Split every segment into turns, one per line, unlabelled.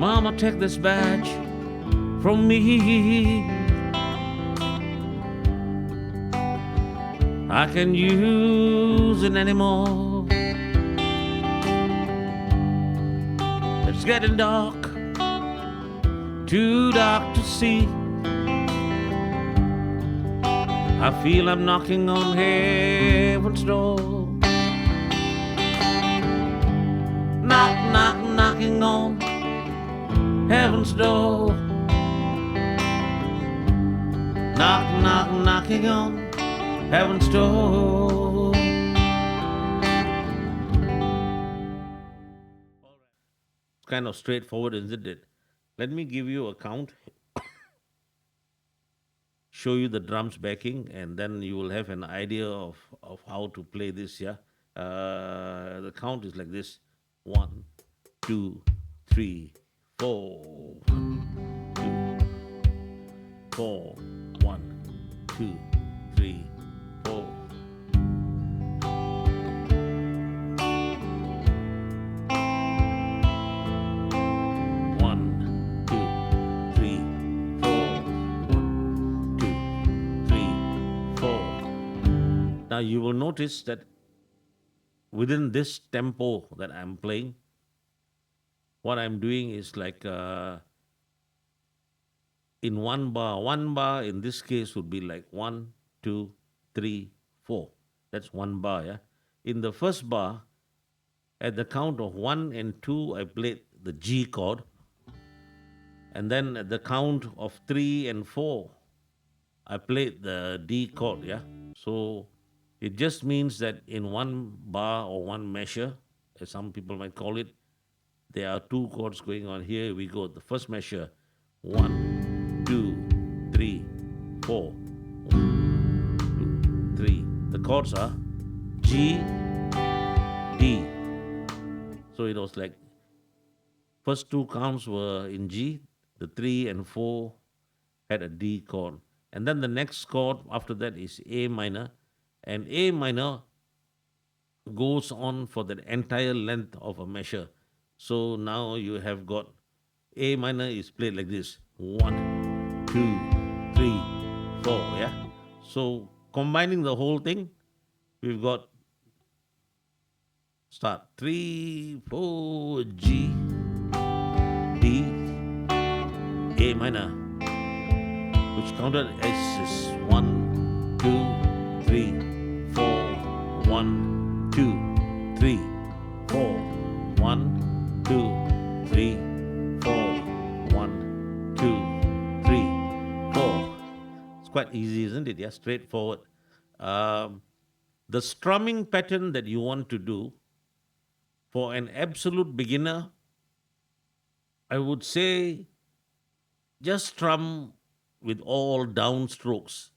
Mama, take this badge from me. I can't use it anymore. It's getting dark, too dark to see. I feel I'm knocking on heaven's door. Knock, knock, knocking on heaven's door. Knock, knock, knocking on heaven's door. Kind of straightforward, isn't it? Let me give you a count, show you the drums backing, and then you will have an idea of how to play this, yeah? The count is like this: 1, 2, 3, 4. 4, 1, 2, 3, 4. Now you will notice that within this tempo that I'm playing, what I'm doing is like in one bar in this case would be like 1, 2, 3, 4. That's one bar, yeah. In the first bar, at the count of 1 and 2, I played the G chord. And then at the count of 3 and 4, I played the D chord, yeah. So it just means that in one bar or one measure, as some people might call it, there are two chords going on. Here we go. The first measure, 1, 2, 3, 4. 1, 2, 3. The chords are G, D. So it was like first two counts were in G, the 3 and 4 had a D chord. And then the next chord after that is A minor. And A minor goes on for the entire length of a measure. So now you have got A minor is played like this: 1, 2, 3, 4. Yeah. So combining the whole thing, we've got start 3, 4, G, D, A minor, which counted as 1, 2, 3, 4, 1, 2, 3, 4, 1, 2, 3, 4, 1, 2, 3, 4. It's quite easy, isn't it? Yeah, straightforward. The strumming pattern that you want to do for an absolute beginner, I would say just strum with all down strokes.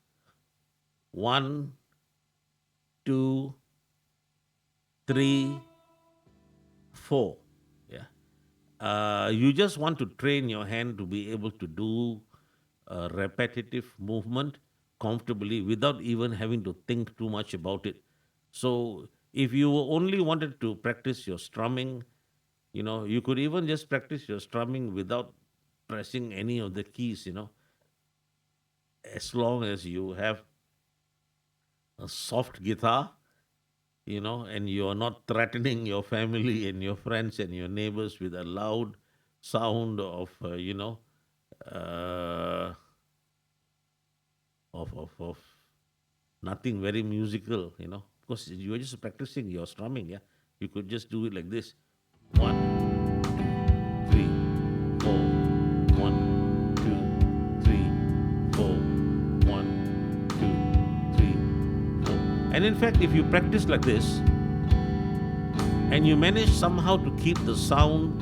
1, 2, 3, 4. Yeah. You just want to train your hand to be able to do a repetitive movement comfortably without even having to think too much about it. So if you only wanted to practice your strumming, you could even just practice your strumming without pressing any of the keys, as long as you have a soft guitar, and you are not threatening your family and your friends and your neighbors with a loud sound uh, of nothing very musical, because you are just practicing your strumming, yeah. You could just do it like this: 1, 2, 3, 4, 1, 2, 3, 4, 1, 2, 3, 4. And in fact, if you practice like this and you manage somehow to keep the sound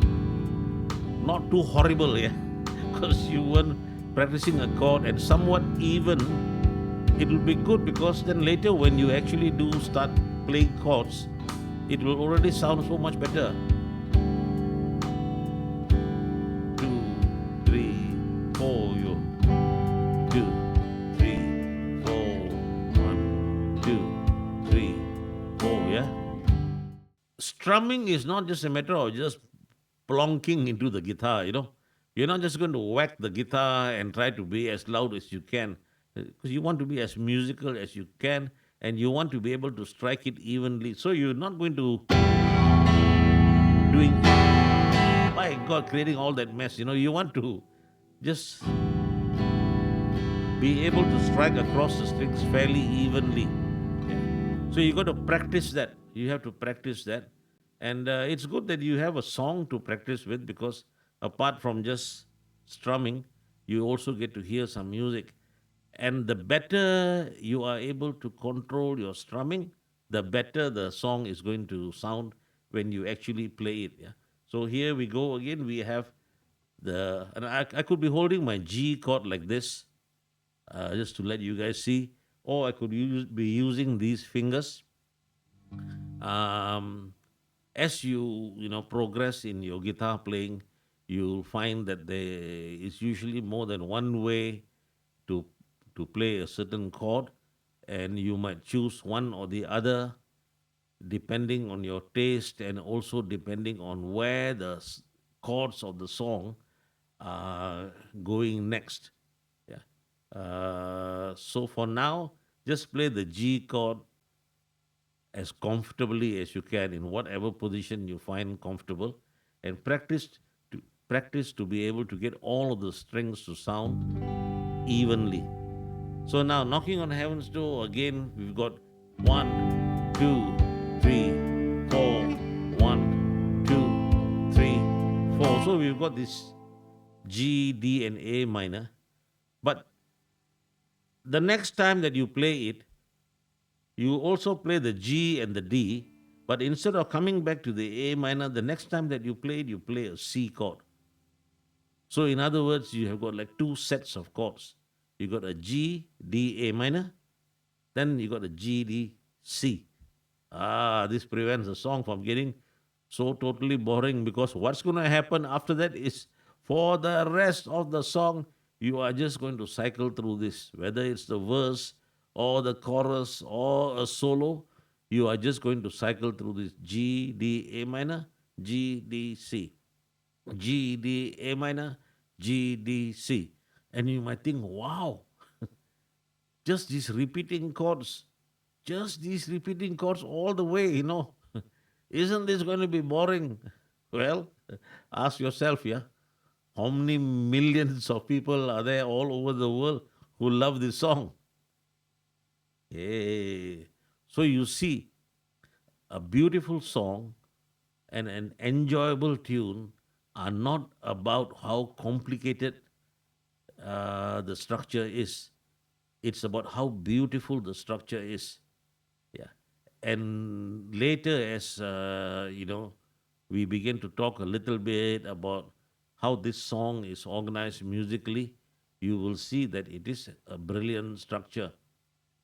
not too horrible, yeah, because you weren't practicing a chord and somewhat even, it will be good, because then later when you actually do start playing chords, it will already sound so much better. 2, 3, 4, you 2, 3, 4, 1, 2, 3, 4, yeah. Strumming is not just a matter of just plonking into the guitar, you know. You're not just going to whack the guitar and try to be as loud as you can, because you want to be as musical as you can, and you want to be able to strike it evenly. So you're not going to doing, my God, creating all that mess. You know, you want to just be able to strike across the strings fairly evenly. Yeah. So you got to practice that. You have to practice that, and it's good that you have a song to practice with, because apart from just strumming, you also get to hear some music. And the better you are able to control your strumming, the better the song is going to sound when you actually play it. Yeah. So here we go again. We have and I could be holding my G chord like this, just to let you guys see, or I could be using these fingers. Um, as you progress in your guitar playing, you'll find that there is usually more than one way to to play a certain chord, and you might choose one or the other depending on your taste, and also depending on where the chords of the song are going next. Yeah. So for now, just play the G chord as comfortably as you can in whatever position you find comfortable, and practice to be able to get all of the strings to sound evenly. So now, knocking on heaven's door again, we've got 1, 2, 3, 4, 1, 2, 3, 4. So we've got this G, D, and A minor. But the next time that you play it, you also play the G and the D, but instead of coming back to the A minor, the next time that you play it, you play a C chord. So in other words, you have got like two sets of chords. You got a G, D, A minor, then you got a G, D, C. This prevents the song from getting so totally boring, because what's going to happen after that is, for the rest of the song, you are just going to cycle through this, whether it's the verse or the chorus or a solo. You are just going to cycle through this G, D, A minor, G, D, C, G, D, A minor, G, D, C. And you might think, wow, just these repeating chords, just these repeating chords all the way. Isn't this going to be boring? Well, ask yourself, yeah. How many millions of people are there all over the world who love this song? Hey. So you see, a beautiful song and an enjoyable tune are not about how complicated the structure is. It's about how beautiful the structure is. Yeah. And later, as we begin to talk a little bit about how this song is organized musically, you will see that it is a brilliant structure.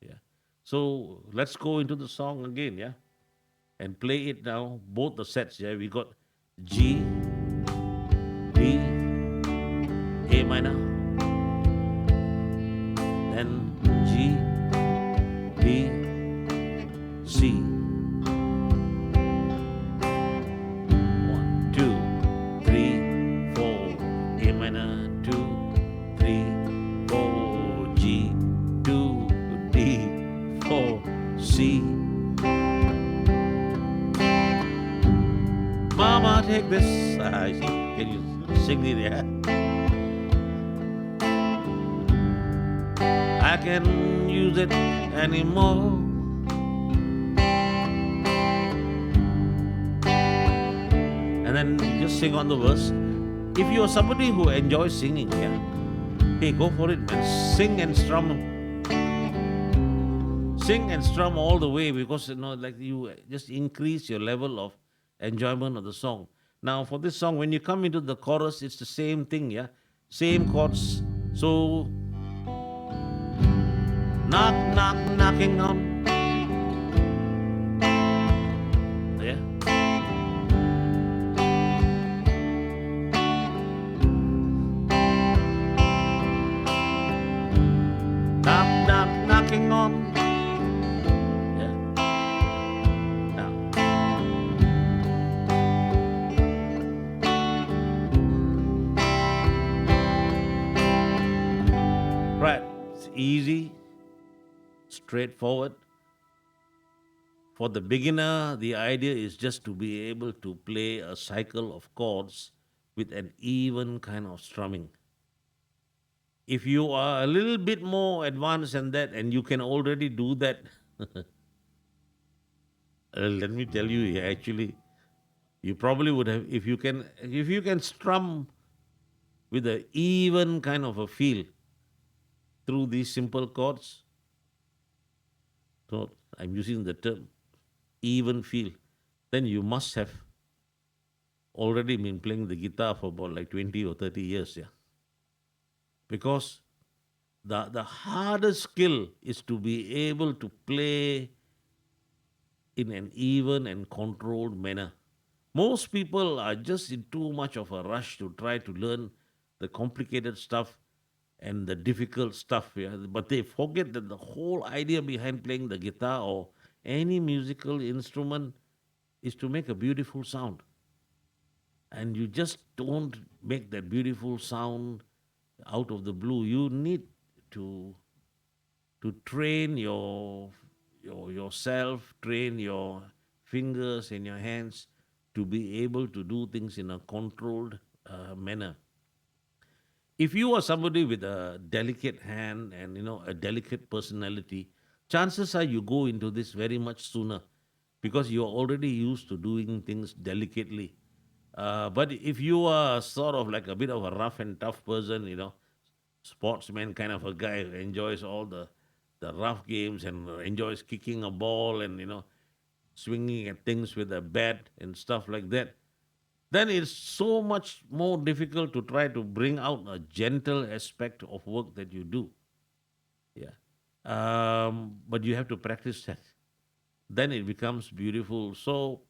Yeah. So let's go into the song again, yeah, and play it now. Both the sets, yeah. We got G, D, A minor, then G, D, C. 1, 2, 3, 4. A minor, 2, 3, 4. G, 2, D, 4, C. Mama, take this. See, can you sing it? Yeah. I can't use it anymore. And then just sing on the verse. If you are somebody who enjoys singing, yeah, hey, go for it, man. Sing and strum. Sing and strum all the way, because like you just increase your level of enjoyment of the song. Now, for this song, when you come into the chorus, it's the same thing, yeah, same chords. So, knock, knock, knocking on. Yeah. Knock, knock, knocking on. Yeah. Now. easy, straightforward. For the beginner, the idea is just to be able to play a cycle of chords with an even kind of strumming. If you are a little bit more advanced than that and you can already do that, let me tell you, yeah, actually, you probably would have, if you can strum with an even kind of a feel through these simple chords. So I'm using the term even feel. Then you must have already been playing the guitar for about like 20 or 30 years, yeah. Because the hardest skill is to be able to play in an even and controlled manner. Most people are just in too much of a rush to try to learn the complicated stuff and the difficult stuff, yeah. But they forget that the whole idea behind playing the guitar or any musical instrument is to make a beautiful sound. And you just don't make that beautiful sound out of the blue. You need to train yourself, train your fingers and your hands to be able to do things in a controlled manner. If you are somebody with a delicate hand and a delicate personality, chances are you go into this very much sooner because you're already used to doing things delicately. But if you are sort of like a bit of a rough and tough person, sportsman kind of a guy who enjoys all the rough games and enjoys kicking a ball and swinging at things with a bat and stuff like that, then it's so much more difficult to try to bring out a gentle aspect of work that you do. Yeah. But you have to practice that. Then it becomes beautiful. So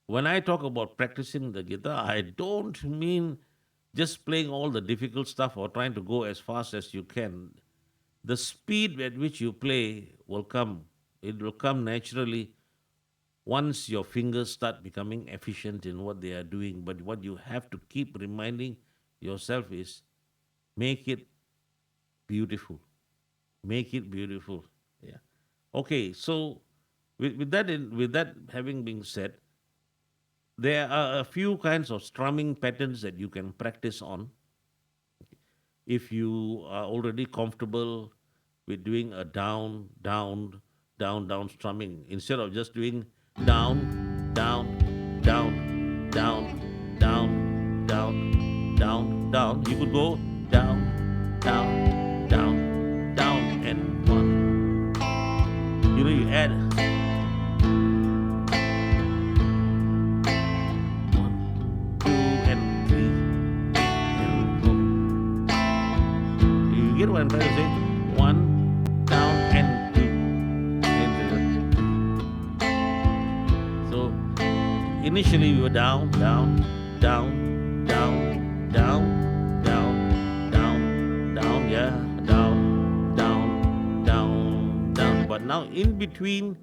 when I talk about practicing the guitar, I don't mean just playing all the difficult stuff or trying to go as fast as you can. The speed at which you play will come. It will come naturally once your fingers start becoming efficient in what they are doing. But what you have to keep reminding yourself is make it beautiful. Make it beautiful. Yeah. Okay. So with that having been said, there are a few kinds of strumming patterns that you can practice on if you are already comfortable with doing a down, down, down, down strumming. Instead of just doing down, down, down, down, down, down, down, down, you could go down, down, down, down, and one. You add one, two, and three, and four. You get what I'm trying to say? One, down, and two. So initially we were down, down, down, down, down, down, down, down, yeah, down, down, down, down. But now in between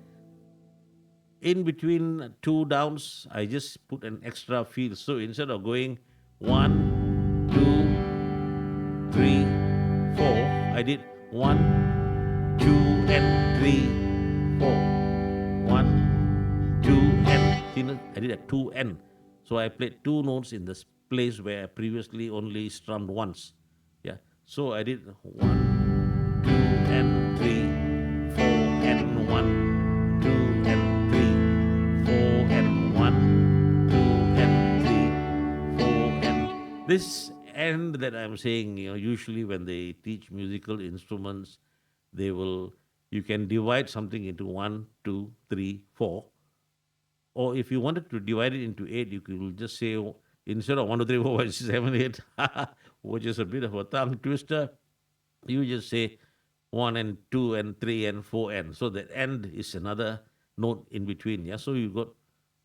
two downs, I just put an extra feel. So instead of going 1, 2, 3, 4, I did 1, 2, and 3, 4. 1, 2, and I did a 2 and. So I played two notes in this place where I previously only strummed once. Yeah. So I did 1, 2, and 3, 4, and 1, 2, and 3, 4, and 1, 2, and 3, 4, and this end that I'm saying, usually when they teach musical instruments, you can divide something into 1, 2, 3, 4. Or if you wanted to divide it into 8, you could just say, instead of 1, 2, 3, 4, 5, 6, 7, 8, which is a bit of a tongue twister, you just say 1 and 2 and 3 and 4 and. So the end is another note in between. Yeah. So you got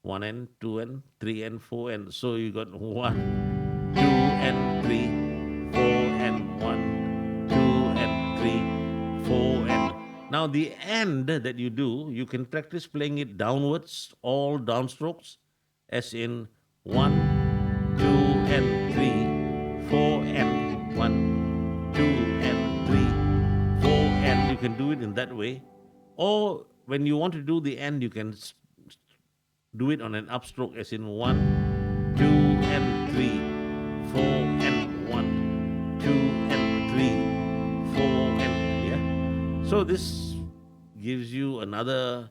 1 and 2 and 3 and 4 and. So you got 1, 2 and 3, 4 and 1, 2 and 3, 4 and. Now the end that you do, you can practice playing it downwards, all downstrokes, as in 1, 2 and 3, 4 and 1, 2 and 3, do it in that way. Or when you want to do the end, you can do it on an upstroke, as in 1, 2, and 3, 4, and 1, 2, and 3, 4, and yeah. So this gives you another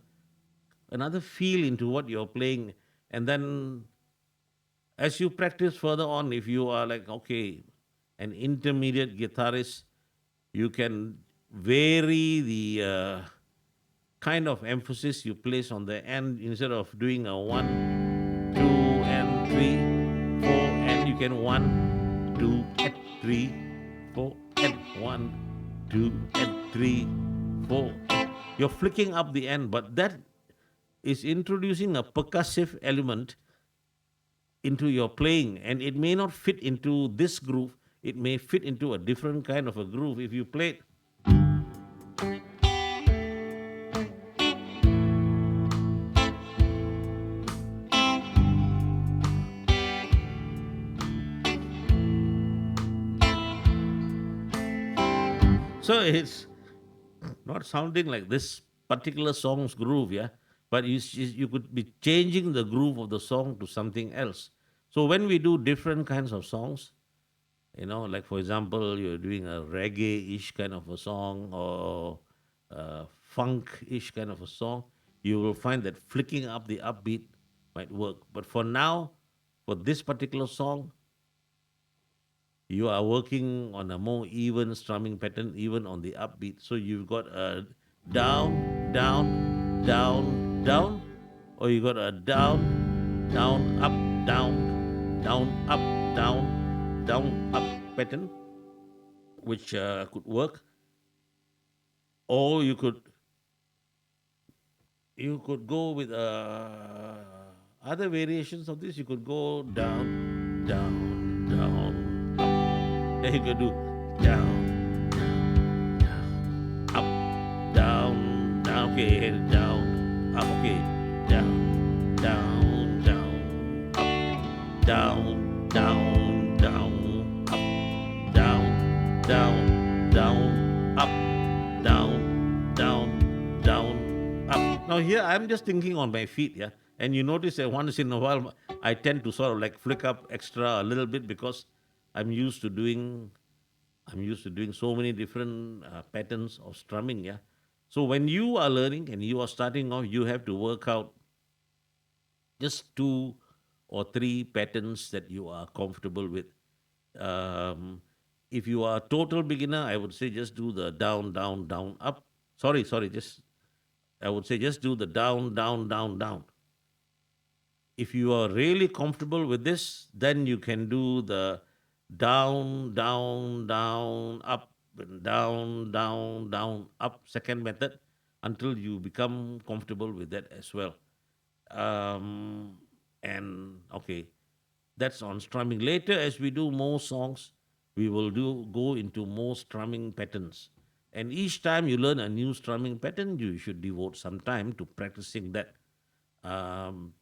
feel into what you're playing, and then as you practice further on, if you are like, okay, an intermediate guitarist, you can vary the kind of emphasis you place on the end. Instead of doing a 1, 2, and 3, 4, and you can 1, 2, and 3, 4, and 1, 2, and 3, 4. You're flicking up the end, but that is introducing a percussive element into your playing, and it may not fit into this groove. It may fit into a different kind of a groove if you play it. So it's not sounding like this particular song's groove, yeah. But you could be changing the groove of the song to something else. So when we do different kinds of songs, like for example, you're doing a reggae-ish kind of a song, or funk-ish kind of a song, you will find that flicking up the upbeat might work. But for now, for this particular song, you are working on a more even strumming pattern, even on the upbeat. So you've got a down, down, down, down, or you got a down, down, up, down, down, up, down, up pattern, which could work. Or you could go with other variations of this. You could go down, down, down, up. Then you could do down, up, down, down, okay, down, up, okay, down, down, down, up, down, down, down, up, down, down, down, up, down, down, down, up. Now here I'm just thinking on my feet, yeah. And you notice that once in a while I tend to sort of like flick up extra a little bit, because I'm used to doing I'm used to doing so many different patterns of strumming, yeah. So when you are learning and you are starting off, you have to work out just 2 or 3 patterns that you are comfortable with. Um, if you are a total beginner, I would say just do the down, down, down, up. Sorry, just I would say just do the down, down, down, down. If you are really comfortable with this, then you can do the down, down, down, up, and down, down, down, up second method until you become comfortable with that as well. Um, and okay, that's on strumming. Later, as we do more songs, we will go into more strumming patterns. And each time you learn a new strumming pattern, you should devote some time to practicing that. Um,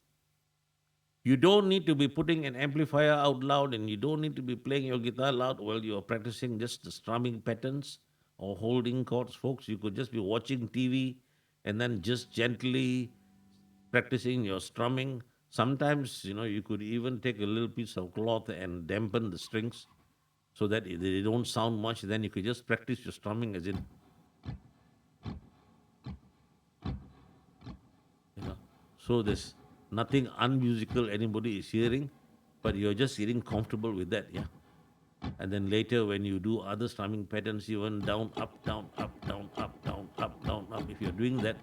you don't need to be putting an amplifier out loud, and you don't need to be playing your guitar loud while you're practicing just the strumming patterns or holding chords, folks. You could just be watching TV and then just gently practicing your strumming. Sometimes, you could even take a little piece of cloth and dampen the strings so that they don't sound much. Then you could just practice your strumming, as in, you know. So there's nothing unmusical anybody is hearing, but you're just getting comfortable with that, yeah. And then later, when you do other strumming patterns, even down, up, down, up, down, up, down, up, down, up, if you're doing that,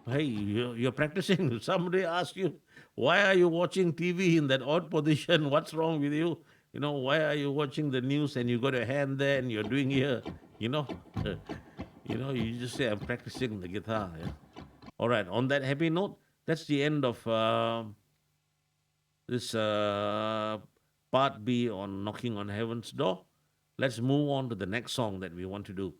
hey, you're practicing. Somebody asks you, why are you watching TV in that odd position? What's wrong with you? Why are you watching the news and you got a hand there and you're doing here? You know, you just say, I'm practicing the guitar. Yeah? All right, on that happy note, that's the end of this part B on Knocking on Heaven's Door. Let's move on to the next song that we want to do.